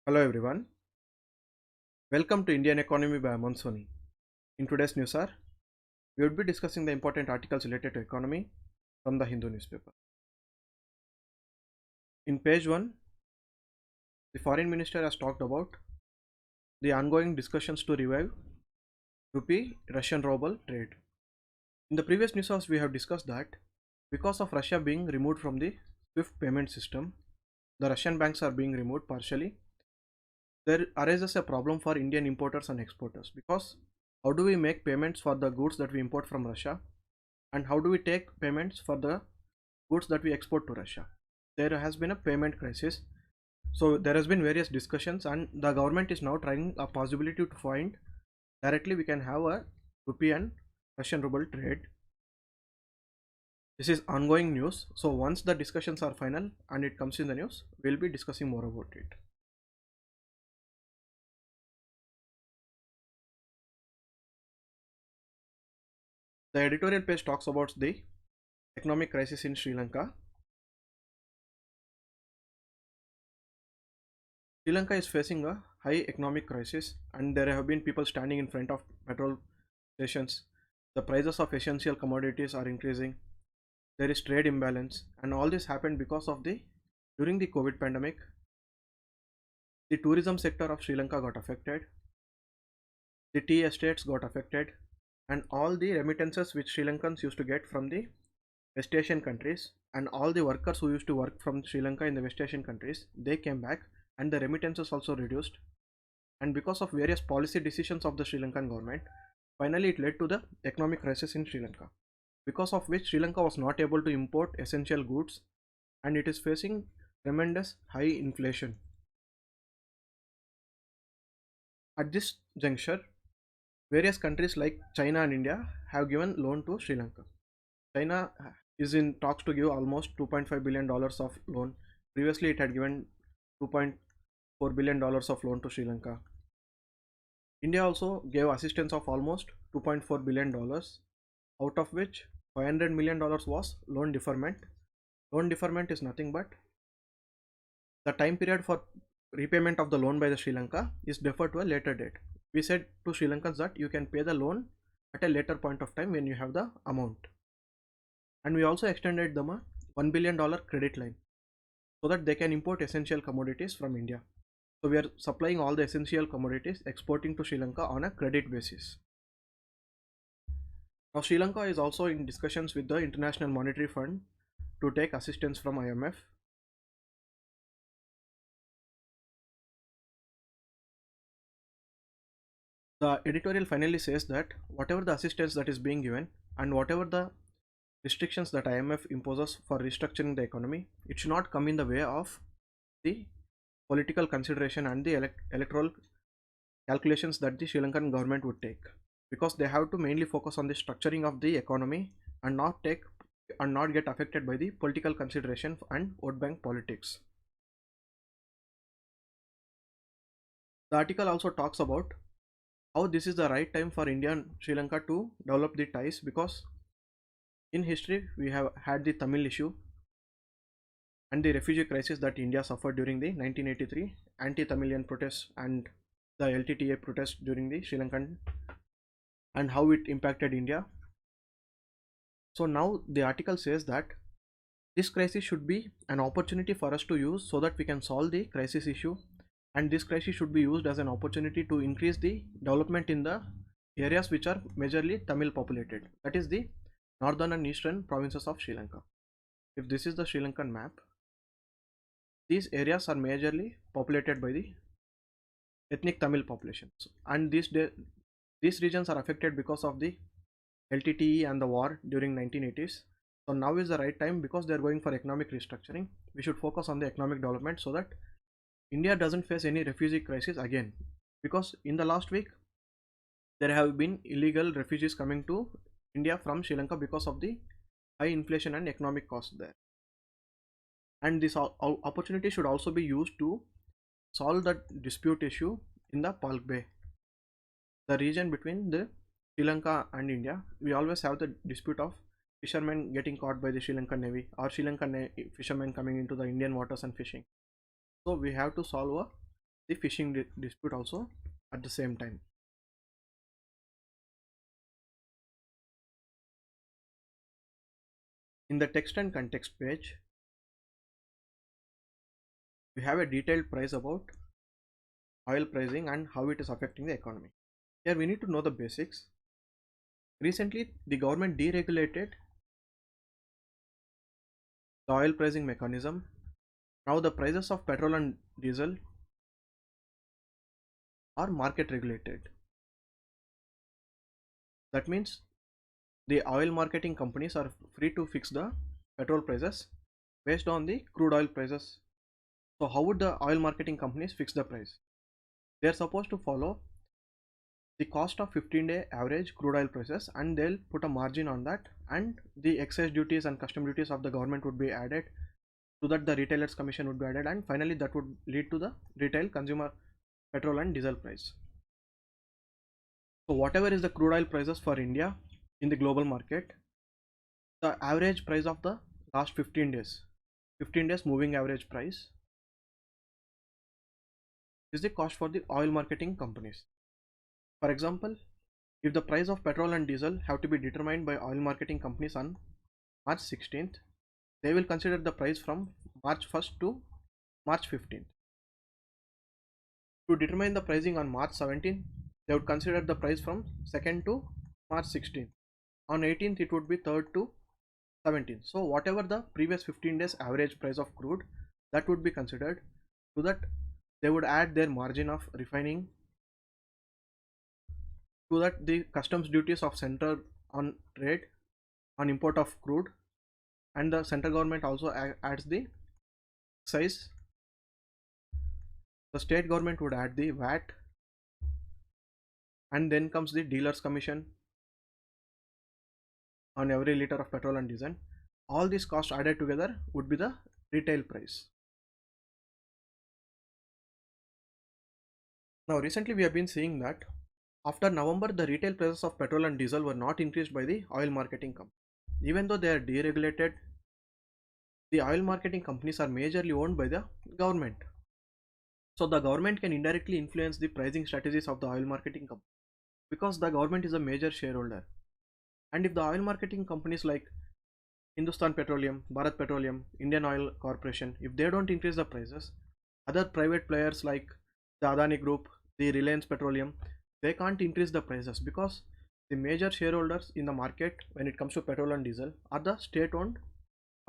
Hello everyone, welcome to Indian Economy by Aman Soni. In today's news hour, we would be discussing the important articles related to economy from the Hindu newspaper. In page 1, the foreign minister has talked about the ongoing discussions to revive rupee Russian ruble trade. In the previous news hours, we have discussed that because of Russia being removed from the SWIFT payment system, the Russian banks are being removed partially. There arises a problem for Indian importers and exporters because how do we make payments for the goods that we import from Russia, and how do we take payments for the goods that we export to Russia? There has been a payment crisis. So there has been various discussions, and the government is now trying a possibility to find directly we can have a rupee and Russian ruble trade. This is ongoing news. So once the discussions are final and it comes in the news, we'll be discussing more about it. The editorial page talks about the economic crisis in Sri Lanka. Sri Lanka is facing a high economic crisis, and there have been people standing in front of petrol stations. The prices of essential commodities are increasing. There is trade imbalance, and all this happened because of during the COVID pandemic, the tourism sector of Sri Lanka got affected, the tea estates got affected, and all the remittances which Sri Lankans used to get from the West Asian countries, and all the workers who used to work from Sri Lanka in the West Asian countries, they came back, and the remittances also reduced. And because of various policy decisions of the Sri Lankan government, finally it led to the economic crisis in Sri Lanka, because of which Sri Lanka was not able to import essential goods, and it is facing tremendous high inflation. At this juncture, various countries like China and India have given loan to Sri Lanka. China is in talks to give almost $2.5 billion of loan. Previously, it had given $2.4 billion of loan to Sri Lanka. India also gave assistance of almost $2.4 billion, out of which $500 million was loan deferment. Loan deferment is nothing but the time period for repayment of the loan by the Sri Lanka is deferred to a later date. We said to Sri Lankans that you can pay the loan at a later point of time when you have the amount. And we also extended them a $1 billion credit line so that they can import essential commodities from India. So we are supplying all the essential commodities, exporting to Sri Lanka on a credit basis. Now Sri Lanka is also in discussions with the International Monetary Fund to take assistance from IMF. The editorial finally says that whatever the assistance that is being given and whatever the restrictions that IMF imposes for restructuring the economy, it should not come in the way of the political consideration and the electoral calculations that the Sri Lankan government would take, because they have to mainly focus on the structuring of the economy and not get affected by the political consideration and vote bank politics. The article also talks about how this is the right time for India and Sri Lanka to develop the ties, because in history we have had the Tamil issue and the refugee crisis that India suffered during the 1983 anti-Tamilian protests and the LTTA protests during the Sri Lankan, and how it impacted India. So now the article says that this crisis should be an opportunity for us to use so that we can solve the crisis issue, and this crisis should be used as an opportunity to increase the development in the areas which are majorly Tamil populated, that is the northern and eastern provinces of Sri Lanka. If this is the Sri Lankan map, these areas are majorly populated by the ethnic Tamil populations, and these regions are affected because of the LTTE and the war during 1980s. So now is the right time, because they are going for economic restructuring. We should focus on the economic development so that India doesn't face any refugee crisis again, because in the last week there have been illegal refugees coming to India from Sri Lanka because of the high inflation and economic cost there. And this opportunity should also be used to solve the dispute issue in the Palk Bay, the region between the Sri Lanka and India. We always have the dispute of fishermen getting caught by the Sri Lankan Navy, or Sri Lankan fishermen coming into the Indian waters and fishing. So we have to solve a the fishing dispute also at the same time. In the text and context page, we have a detailed price about oil pricing and how it is affecting the economy. Here we need to know the basics. Recently, the government deregulated the oil pricing mechanism. Now the prices of petrol and diesel are market regulated. That means the oil marketing companies are free to fix the petrol prices based on the crude oil prices. So how would the oil marketing companies fix the price? They are supposed to follow the cost of 15-day average crude oil prices, and they'll put a margin on that, and the excise duties and custom duties of the government would be added, so that the retailers commission would be added, and finally that would lead to the retail consumer petrol and diesel price. So whatever is the crude oil prices for India in the global market, the average price of the last 15 days moving average price is the cost for the oil marketing companies. For example, if the price of petrol and diesel have to be determined by oil marketing companies on March 16th, they will consider the price from March 1st to March 15th. To determine the pricing on March 17th, they would consider the price from 2nd to March 16th. On 18th, it would be 3rd to 17th. So whatever the previous 15 days average price of crude, that would be considered, so that they would add their margin of refining, so that the customs duties of center on trade on import of crude, and the central government also adds the excise. The state government would add the VAT, and then comes the dealers commission on every liter of petrol and diesel. All these costs added together would be the retail price. Now recently we have been seeing that after November, the retail prices of petrol and diesel were not increased by the oil marketing company. Even though they are deregulated, the oil marketing companies are majorly owned by the government. So the government can indirectly influence the pricing strategies of the oil marketing company, because the government is a major shareholder. And if the oil marketing companies like Hindustan Petroleum, Bharat Petroleum, Indian Oil Corporation, if they don't increase the prices, other private players like the Adani Group, the Reliance Petroleum, they can't increase the prices, because the major shareholders in the market when it comes to petrol and diesel are the state-owned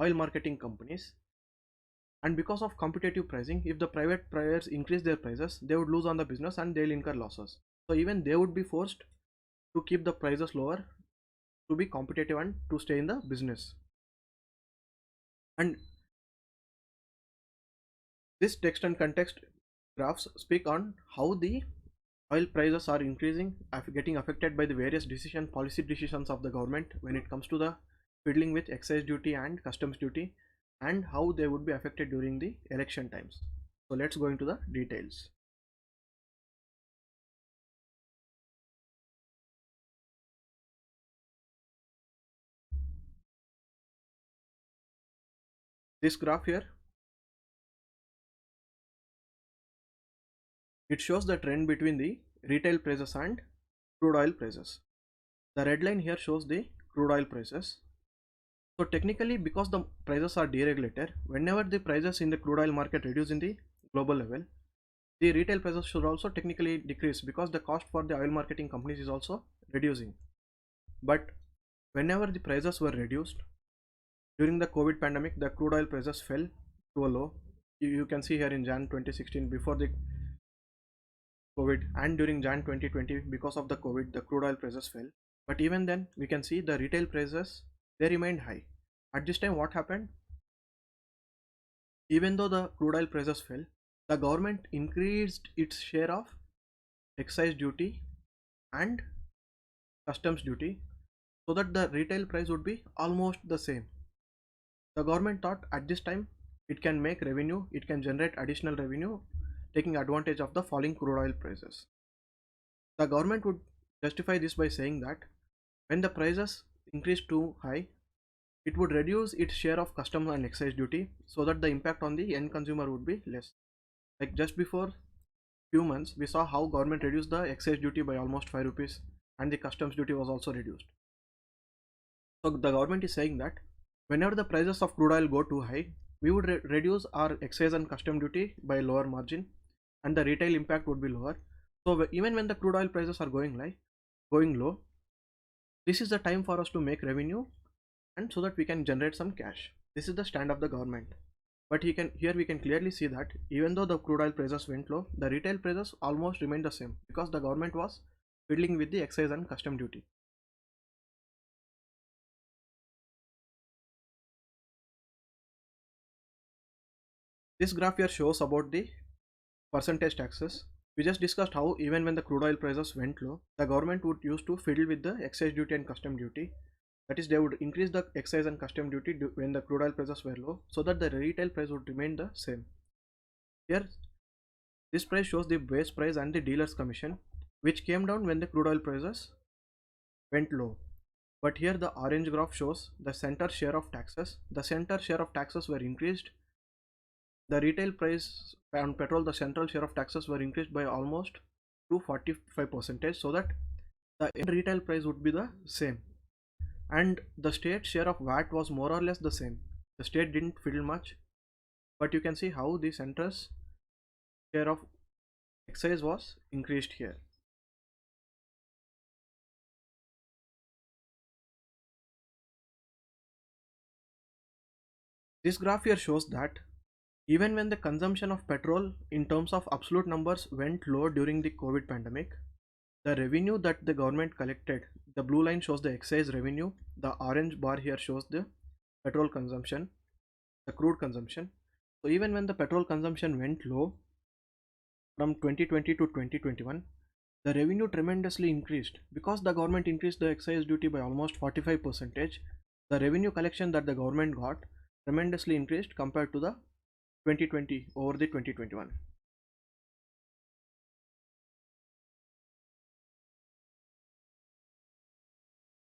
oil marketing companies. And because of competitive pricing, if the private players increase their prices, they would lose on the business and they'll incur losses. So even they would be forced to keep the prices lower to be competitive and to stay in the business. And this text and context graphs speak on how the oil prices are increasing, getting affected by the various policy decisions of the government when it comes to the fiddling with excise duty and customs duty, and how they would be affected during the election times. So let's go into the details. This graph here, it shows the trend between the retail prices and crude oil prices. The red line here shows the crude oil prices. So technically, because the prices are deregulated, whenever the prices in the crude oil market reduce in the global level, the retail prices should also technically decrease, because the cost for the oil marketing companies is also reducing. But whenever the prices were reduced during the COVID pandemic, the crude oil prices fell to a low. You can see here in Jan 2016 before the COVID, and during Jan 2020 because of the COVID, the crude oil prices fell. But even then, we can see the retail prices, they remained high. At this time, what happened? Even though the crude oil prices fell, the government increased its share of excise duty and customs duty, so that the retail price would be almost the same. The government thought at this time it can make revenue, it can generate additional revenue, taking advantage of the falling crude oil prices. The government would justify this by saying that when the prices increase too high, it would reduce its share of customs and excise duty, so that the impact on the end consumer would be less. Like just before few months, we saw how government reduced the excise duty by almost 5 rupees and the customs duty was also reduced. So the government is saying that whenever the prices of crude oil go too high, we would reduce our excise and custom duty by a lower margin and the retail impact would be lower. So even when the crude oil prices are going low, this is the time for us to make revenue and so that we can generate some cash. This is the stand of the government. But here we can clearly see that even though the crude oil prices went low, the retail prices almost remained the same because the government was fiddling with the excise and custom duty. This graph here shows about the percentage taxes. We just discussed how even when the crude oil prices went low, the government would use to fiddle with the excise duty and custom duty. That is, they would increase the excise and custom duty when the crude oil prices were low, so that the retail price would remain the same. Here, this price shows the base price and the dealer's commission, which came down when the crude oil prices went low. But here the orange graph shows the center share of taxes. The center share of taxes were increased. The retail price on petrol, the central share of taxes were increased by almost to 45%, so that the end retail price would be the same. And the state share of VAT was more or less the same. The state didn't fiddle much, but you can see how the center's share of excise was increased here. This graph here shows that even when the consumption of petrol in terms of absolute numbers went low during the COVID pandemic, the revenue that the government collected, the blue line shows the excise revenue, the orange bar here shows the petrol consumption, the crude consumption. So even when the petrol consumption went low from 2020 to 2021, the revenue tremendously increased because the government increased the excise duty by almost 45%. The revenue collection that the government got tremendously increased compared to the 2020 over the 2021.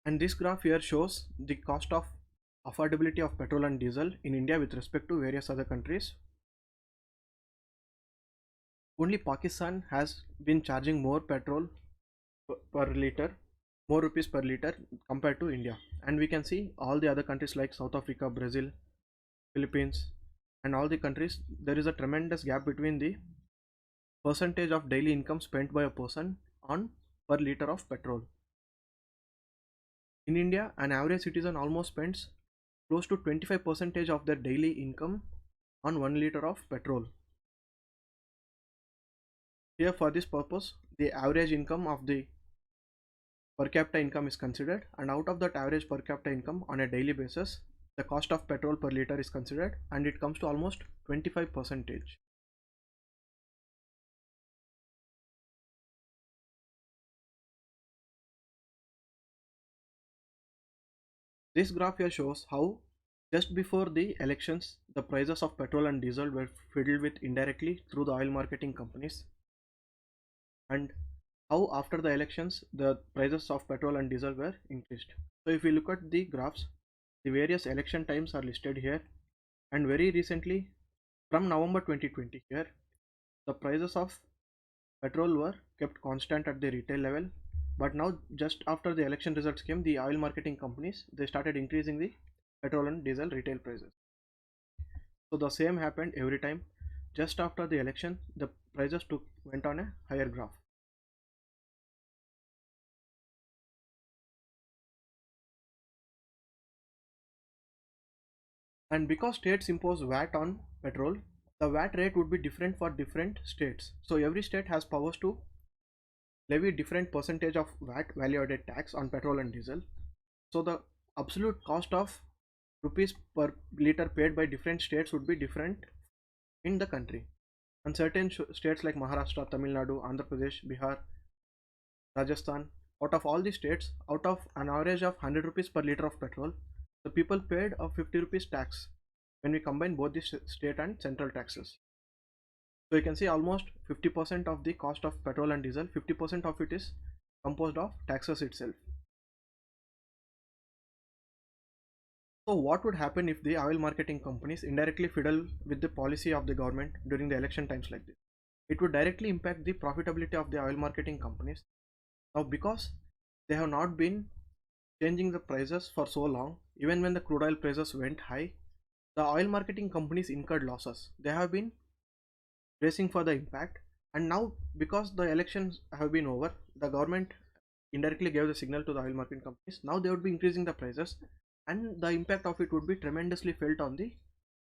And this graph here shows the cost of affordability of petrol and diesel in India with respect to various other countries. Only Pakistan has been charging more petrol per liter, more rupees per liter compared to India. And we can see all the other countries like South Africa, Brazil, Philippines, and all the countries, there is a tremendous gap between the percentage of daily income spent by a person on per liter of petrol. In India, an average citizen almost spends close to 25% of their daily income on 1 liter of petrol. Here for this purpose, the average income of the per capita income is considered, and out of that average per capita income on a daily basis, the cost of petrol per liter is considered and it comes to almost 25%. This graph here shows how just before the elections, the prices of petrol and diesel were fiddled with indirectly through the oil marketing companies, and how after the elections the prices of petrol and diesel were increased. So if we look at the graphs, the various election times are listed here, and very recently from November 2020 here, the prices of petrol were kept constant at the retail level, but now just after the election results came, the oil marketing companies, they started increasing the petrol and diesel retail prices. So the same happened every time. Just after the election, the prices went on a higher graph. And because states impose VAT on petrol, the VAT rate would be different for different states. So every state has powers to levy different percentage of VAT, value added tax, on petrol and diesel. So the absolute cost of rupees per liter paid by different states would be different in the country. And certain states like Maharashtra, Tamil Nadu, Andhra Pradesh, Bihar, Rajasthan, out of all the states, out of an average of 100 rupees per liter of petrol, the people paid a 50 rupees tax when we combine both the state and central taxes. So you can see almost 50% of the cost of petrol and diesel, 50% of it is composed of taxes itself. So what would happen if the oil marketing companies indirectly fiddle with the policy of the government during the election times like this? it would directly impact the profitability of the oil marketing companies. Now, because they have not been changing the prices for so long, even when the crude oil prices went high, the oil marketing companies incurred losses. They have been bracing for the impact, and now because the elections have been over, the government indirectly gave the signal to the oil marketing companies. Now they would be increasing the prices, and the impact of it would be tremendously felt on the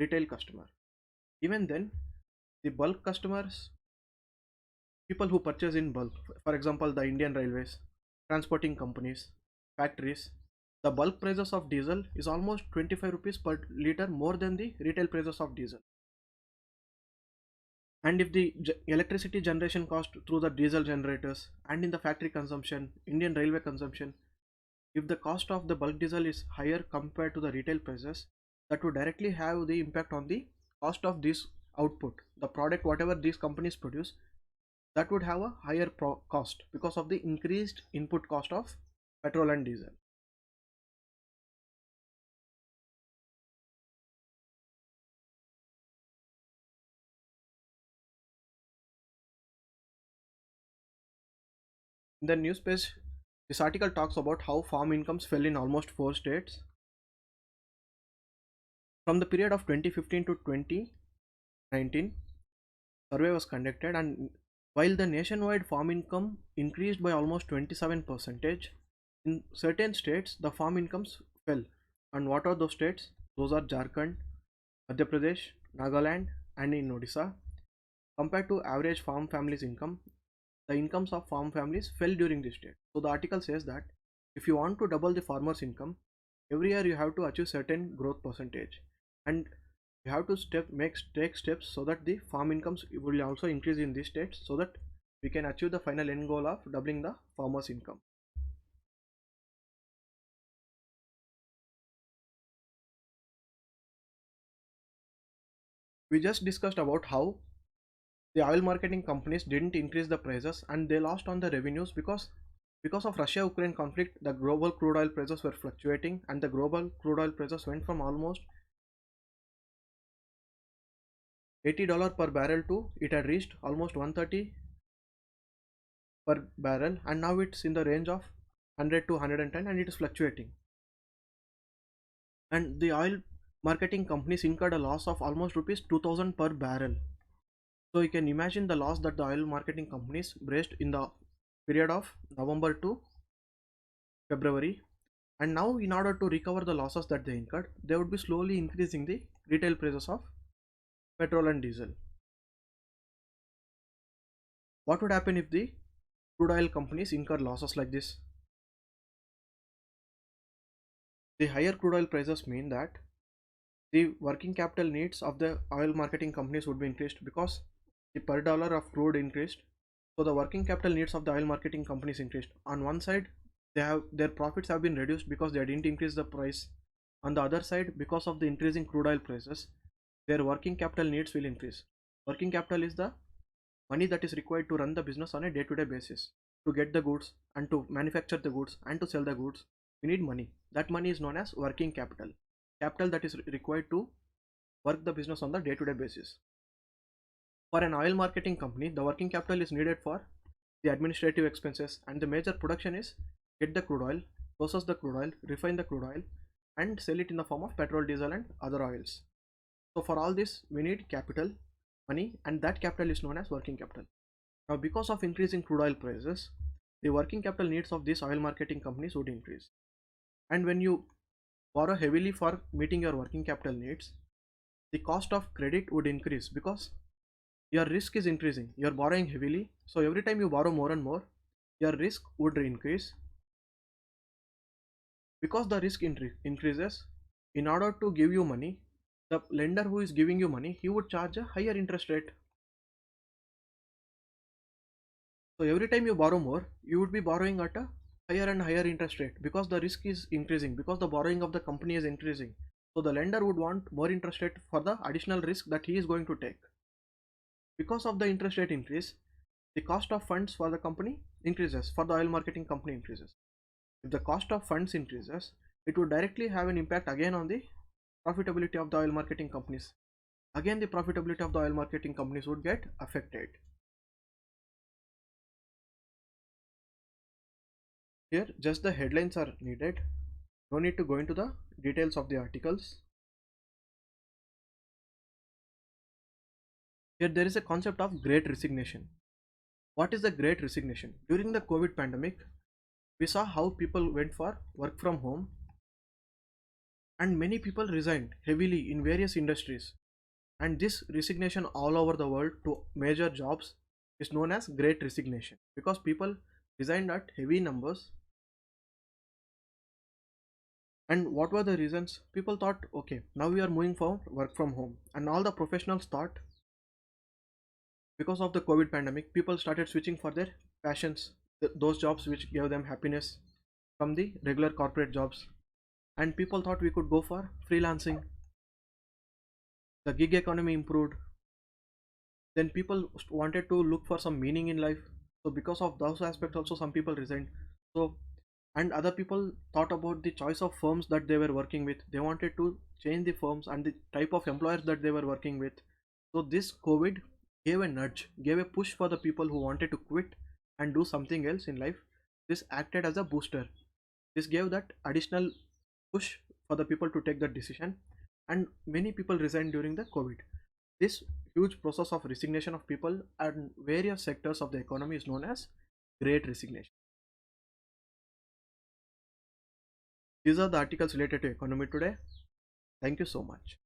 retail customer. Even then, the bulk customers, people who purchase in bulk, for example, the Indian Railways, transporting companies, factories, the bulk prices of diesel is almost 25 rupees per liter more than the retail prices of diesel. And if the electricity generation cost through the diesel generators and in the factory consumption, Indian railway consumption, if the cost of the bulk diesel is higher compared to the retail prices, that would directly have the impact on the cost of this output, the product whatever these companies produce, that would have a higher cost because of the increased input cost of petrol and diesel. In the news page, this article talks about how farm incomes fell in almost four states from the period of 2015 to 2019. Survey was conducted, and while the nationwide farm income increased by almost 27%, in certain states the farm incomes fell. And what are those states? Those are Jharkhand, Madhya Pradesh, Nagaland, and in Odisha. Compared to average farm families income, the incomes of farm families fell during this state. So the article says that if you want to double the farmer's income, every year you have to achieve certain growth percentage, and you have to take steps so that the farm incomes will also increase in these states, so that we can achieve the final end goal of doubling the farmer's income. We just discussed about how the oil marketing companies didn't increase the prices and they lost on the revenues because of Russia Ukraine conflict. The global crude oil prices were fluctuating, and the global crude oil prices went from almost $80 per barrel to it had reached almost 130 per barrel, and now it's in the range of 100 to 110, and it is fluctuating. And the oil marketing companies incurred a loss of almost rupees 2000 per barrel. So you can imagine the loss that the oil marketing companies braced in the period of November to February. And now, in order to recover the losses that they incurred, they would be slowly increasing the retail prices of petrol and diesel. What would happen if the crude oil companies incur losses like this? The higher crude oil prices mean that the working capital needs of the oil marketing companies would be increased because the per dollar of crude increased. So the working capital needs of the oil marketing companies increased. On one side, their profits have been reduced because they didn't increase the price. On the other side, because of the increasing crude oil prices, their working capital needs will increase. Working capital is the money that is required to run the business on a day-to-day basis, to get the goods and to manufacture the goods and to sell the goods. We need money. That money is known as working capital. Capital that is required to work the business on the day-to-day basis. For an oil marketing company, the working capital is needed for the administrative expenses, and the major production is get the crude oil, process the crude oil, refine the crude oil, and sell it in the form of petrol, diesel, and other oils. So for all this, we need capital, money, and that capital is known as working capital. Now, because of increasing crude oil prices, the working capital needs of these oil marketing companies would increase. And when you borrow heavily for meeting your working capital needs, the cost of credit would increase because your risk is increasing. You're borrowing heavily, so every time you borrow more and more, your risk would increase. Because the risk increases, in order to give you money, the lender who is giving you money, he would charge a higher interest rate. So every time you borrow more, you would be borrowing at a higher and higher interest rate because the risk is increasing, because the borrowing of the company is increasing. So the lender would want more interest rate for the additional risk that he is going to take. Because of the interest rate increase, the cost of funds for the company increases, for the oil marketing company increases. If the cost of funds increases, it would directly have an impact again on the profitability of the oil marketing companies. Again, the profitability of the oil marketing companies would get affected. Here, just the headlines are needed. No need to go into the details of the articles. Here, there is a concept of great resignation. What is the great resignation? During the COVID pandemic, we saw how people went for work from home and many people resigned heavily in various industries. And this resignation all over the world to major jobs is known as great resignation because people resigned at heavy numbers. And what were the reasons? People thought, okay, now we are moving for work from home, and all the professionals thought because of the COVID pandemic, people started switching for their passions, those jobs which gave them happiness from the regular corporate jobs. And people thought we could go for freelancing. The gig economy improved. Then people wanted to look for some meaning in life. So because of those aspects, also some people resigned. So and other people thought about the choice of firms that they were working with. They wanted to change the firms and the type of employers that they were working with. So this COVID gave a nudge, gave a push for the people who wanted to quit and do something else in life. This acted as a booster. This gave that additional push for the people to take that decision, and many people resigned during the COVID. This huge process of resignation of people and various sectors of the economy is known as great resignation. These are the articles related to economy today. Thank you so much.